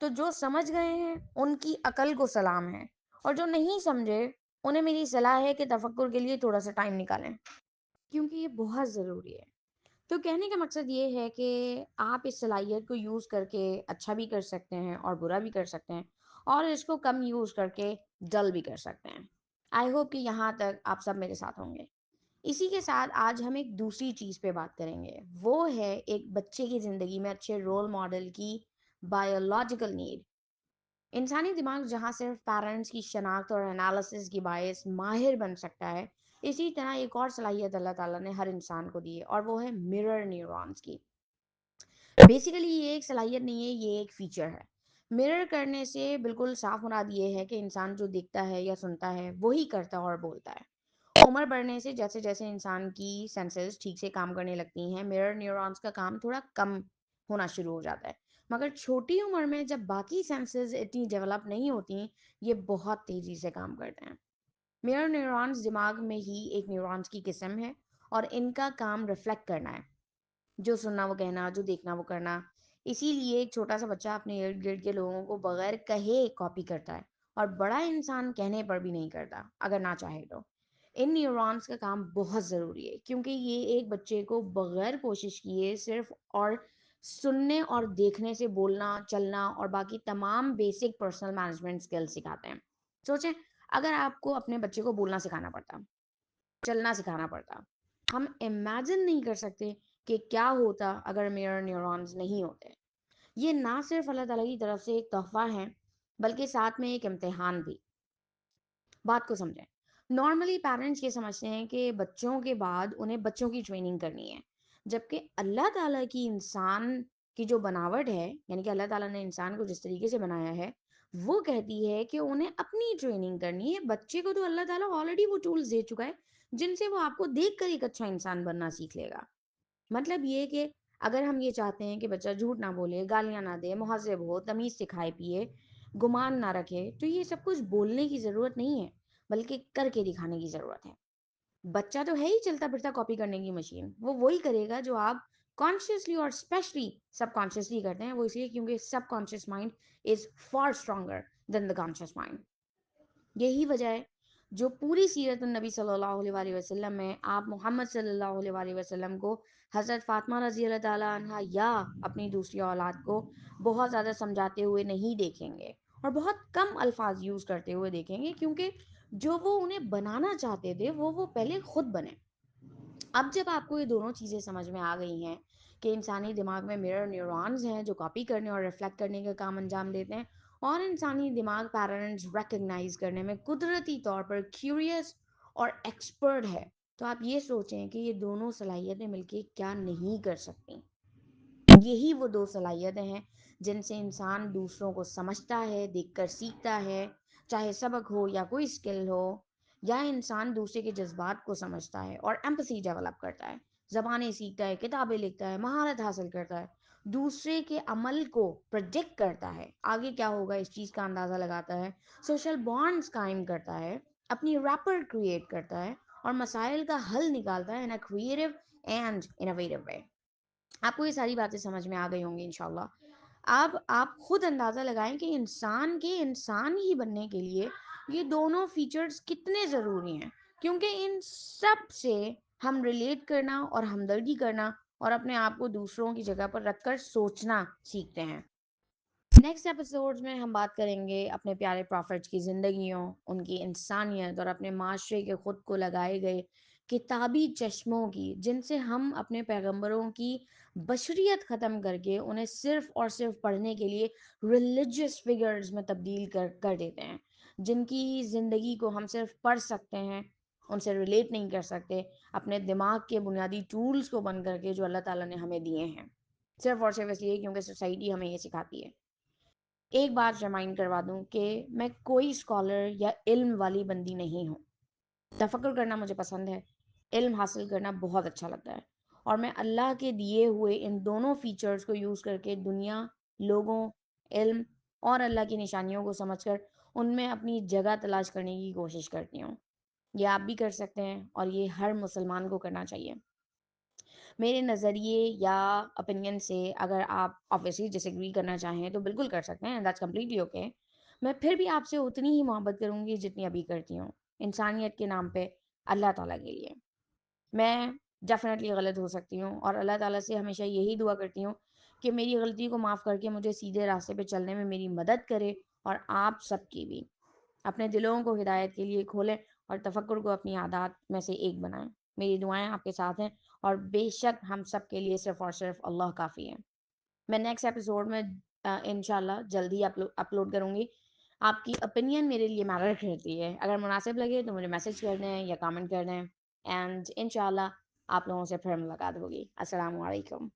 تو جو سمجھ گئے ہیں ان کی عقل کو سلام ہے، اور جو نہیں سمجھے انہیں میری صلاح ہے کہ تفکر کے لیے تھوڑا سا ٹائم نکالیں، کیونکہ یہ بہت ضروری ہے۔ تو کہنے کا مقصد یہ ہے کہ آپ اس صلاحیت کو یوز کر کے اچھا بھی کر سکتے ہیں اور برا بھی کر سکتے ہیں، اور اس کو کم یوز کر کے ڈل بھی کر سکتے ہیں۔ آئی ہوپ کہ یہاں تک آپ سب میرے ساتھ ہوں گے۔ اسی کے ساتھ آج ہم ایک دوسری چیز پہ بات کریں گے، وہ ہے ایک بچے کی زندگی میں اچھے رول ماڈل کی بایولوجیکل نیڈ۔ انسانی دماغ جہاں صرف پیرنٹس کی شناخت اور انالیسس کی باعث ماہر بن سکتا ہے، اسی طرح ایک اور صلاحیت اللہ تعالیٰ نے ہر انسان کو دی ہے، اور وہ ہے مرر نیورونز کی۔ بیسیکلی یہ ایک صلاحیت نہیں ہے، یہ ایک فیچر ہے۔ مرر کرنے سے بالکل صاف مراد یہ ہے کہ انسان جو دیکھتا ہے یا سنتا ہے وہی کرتا اور بولتا ہے۔ عمر بڑھنے سے جیسے جیسے انسان کی سینسز ٹھیک سے کام کرنے لگتی ہیں، مرر نیورونز کا کام تھوڑا کم ہونا شروع ہو جاتا ہے، مگر چھوٹی عمر میں جب باقی سینسز اتنی ڈیولپ نہیں ہوتی، یہ بہت تیزی سے کام کرتے ہیں۔ مرر نیورونز دماغ میں ہی ایک نیورونز کی قسم ہے، اور ان کا کام ریفلیکٹ کرنا ہے، جو سننا وہ کہنا، جو دیکھنا وہ کرنا۔ اسی لیے ایک چھوٹا سا بچہ اپنے ارد گرد کے لوگوں کو بغیر کہے کاپی کرتا ہے، اور بڑا انسان کہنے پر بھی نہیں کرتا اگر نہ چاہے تو۔ ان نیورونز کا کام بہت ضروری ہے، کیونکہ یہ ایک بچے کو بغیر کوشش کیے صرف اور سننے اور دیکھنے سے بولنا، چلنا اور باقی تمام بیسک پرسنل مینجمنٹ سکل سکھاتے ہیں۔ سوچیں، اگر آپ کو اپنے بچے کو بولنا سکھانا پڑتا، چلنا سکھانا پڑتا، ہم امیجن نہیں کر سکتے کہ کیا ہوتا اگر میرر نیورونز نہیں ہوتے۔ یہ نہ صرف اللہ تعالیٰ کی طرف سے ایک تحفہ ہے، بلکہ ساتھ میں ایک امتحان بھی۔ بات کو سمجھیں، نارملی پیرنٹس یہ سمجھتے ہیں کہ بچوں کے بعد انہیں بچوں کی ٹریننگ کرنی ہے، جبکہ اللہ تعالیٰ کی انسان کی جو بناوٹ ہے، یعنی کہ اللہ تعالیٰ نے انسان کو جس طریقے سے بنایا ہے، وہ کہتی ہے کہ انہیں اپنی ٹریننگ کرنی ہے۔ بچے کو تو اللہ تعالیٰ آلریڈی وہ ٹولز دے چکا ہے جن سے وہ آپ کو دیکھ کر ایک اچھا انسان بننا سیکھ لے گا۔ مطلب یہ کہ اگر ہم یہ چاہتے ہیں کہ بچہ جھوٹ نہ بولے، گالیاں نہ دے، مہذب ہو، تمیز سے کھائے پیے، گمان نہ رکھے، تو یہ سب کچھ بولنے کی ضرورت نہیں ہے، بلکہ کر کے دکھانے کی ضرورت ہے۔ بچہ تو ہے ہی چلتا پھرتا کاپی کرنے کی مشین، وہ وہی کرے گا جو آپ کانشیسلی اور اسپیشلی سب کانشیسلی کرتے ہیں۔ وہ اس لیے کیونکہ subconscious mind is far stronger than the conscious mind. یہی وجہ ہے جو پوری سیرت النبی صلی اللہ علیہ وآلہ وسلم میں آپ محمد صلی اللہ علیہ وآلہ وسلم کو حضرت فاطمہ رضی اللہ تعالیٰ عنہ یا اپنی دوسری اولاد کو بہت زیادہ سمجھاتے ہوئے نہیں دیکھیں گے، اور بہت کم الفاظ یوز کرتے ہوئے دیکھیں گے، کیونکہ جو وہ انہیں بنانا چاہتے تھے وہ پہلے خود بنے۔ اب جب آپ کو یہ دونوں چیزیں سمجھ میں آ گئی ہیں کہ انسانی دماغ میں مرر نیورونز ہیں جو کاپی کرنے اور ریفلیکٹ کرنے کا کام انجام دیتے ہیں، اور انسانی دماغ پیرنٹس ریکگنائز کرنے میں قدرتی طور پر کیوریس اور ایکسپرٹ ہے، تو آپ یہ سوچیں کہ یہ دونوں صلاحیتیں مل کے کیا نہیں کر سکتی۔ یہی وہ دو صلاحیتیں ہیں جن سے انسان دوسروں کو سمجھتا ہے، دیکھ کر سیکھتا ہے، چاہے سبق ہو یا کوئی اسکل ہو، یا انسان دوسرے کے جذبات کو سمجھتا ہے اور ایمپتھی ڈیولپ کرتا ہے، زبانیں سیکھتا ہے، کتابیں لکھتا ہے، مہارت حاصل کرتا ہے، دوسرے کے عمل کو پروجیکٹ کرتا ہے، آگے کیا ہوگا اس چیز کا اندازہ لگاتا ہے، سوشل بانڈز قائم کرتا ہے، اپنی ریپر کریٹ کرتا ہے، اور مسائل کا حل نکالتا ہے ان اے کریٹو اینڈ انوویٹو وے۔ آپ کو یہ ساری باتیں سمجھ میں آ گئی ہوں گی انشاءاللہ۔ اب آپ خود اندازہ لگائیں کہ انسان کے انسان ہی بننے کے لیے یہ دونوں فیچرز کتنے ضروری ہیں، کیونکہ ان سب سے ہم ریلیٹ کرنا اور ہمدردی کرنا اور اپنے آپ کو دوسروں کی جگہ پر رکھ کر سوچنا سیکھتے ہیں۔ نیکسٹ ایپیسوڈز میں ہم بات کریں گے اپنے پیارے پرافٹس کی زندگیوں، ان کی انسانیت اور اپنے معاشرے کے خود کو لگائے گئے کتابی چشموں کی، جن سے ہم اپنے پیغمبروں کی بشریت ختم کر کے انہیں صرف اور صرف پڑھنے کے لیے ریلیجس فگرز میں تبدیل کر دیتے ہیں، جن کی زندگی کو ہم صرف پڑھ سکتے ہیں، ان سے ریلیٹ نہیں کر سکتے، اپنے دماغ کے بنیادی ٹولز کو بند کر کے جو اللہ تعالیٰ نے ہمیں دیے ہیں، صرف اور صرف اس لیے کیونکہ سوسائٹی ہمیں یہ سکھاتی ہے۔ ایک بات ریمائنڈ کروا دوں کہ میں کوئی اسکالر یا علم والی بندی نہیں ہوں۔ تفکر کرنا مجھے پسند ہے، علم حاصل کرنا بہت اچھا لگتا ہے، اور میں اللہ کے دیے ہوئے ان دونوں فیچرز کو یوز کر کے دنیا، لوگوں، علم اور اللہ کی نشانیوں کو سمجھ کر ان میں اپنی جگہ تلاش کرنے کی کوشش کرتی ہوں۔ یہ آپ بھی کر سکتے ہیں، اور یہ ہر مسلمان کو کرنا چاہیے۔ میرے نظریے یا اوپینین سے اگر آپ آبویسلی ڈس ایگری کرنا چاہیں تو بالکل کر سکتے ہیں، دیٹس کمپلیٹلی اوکے۔ میں پھر بھی آپ سے اتنی ہی محبت کروں گی جتنی ابھی کرتی ہوں، انسانیت کے نام پہ، اللہ تعالیٰ کے لیے۔ میں ڈیفینیٹلی غلط ہو سکتی ہوں اور اللہ تعالیٰ سے ہمیشہ یہی دعا کرتی ہوں کہ میری غلطی کو معاف کر کے مجھے سیدھے راستے پہ چلنے میں میری مدد کرے، اور آپ سب کی بھی۔ اپنے دلوں کو ہدایت کے لیے کھولیں اور تفکر کو اپنی عادات میں سے ایک بنائیں۔ میری دعائیں آپ کے ساتھ ہیں، اور بے شک ہم سب کے لیے صرف اور صرف اللہ کافی ہے۔ میں نیکسٹ ایپیسوڈ میں انشاءاللہ جلدی اپلوڈ کروں گی۔ آپ کی اوپینین میرے لیے میٹر کرتی ہے، اگر مناسب لگے تو مجھے میسج کر دیں یا کامنٹ کر دیں، اینڈ انشاءاللہ آپ لوگوں سے پھر ملاقات ہوگی۔ السلام علیکم۔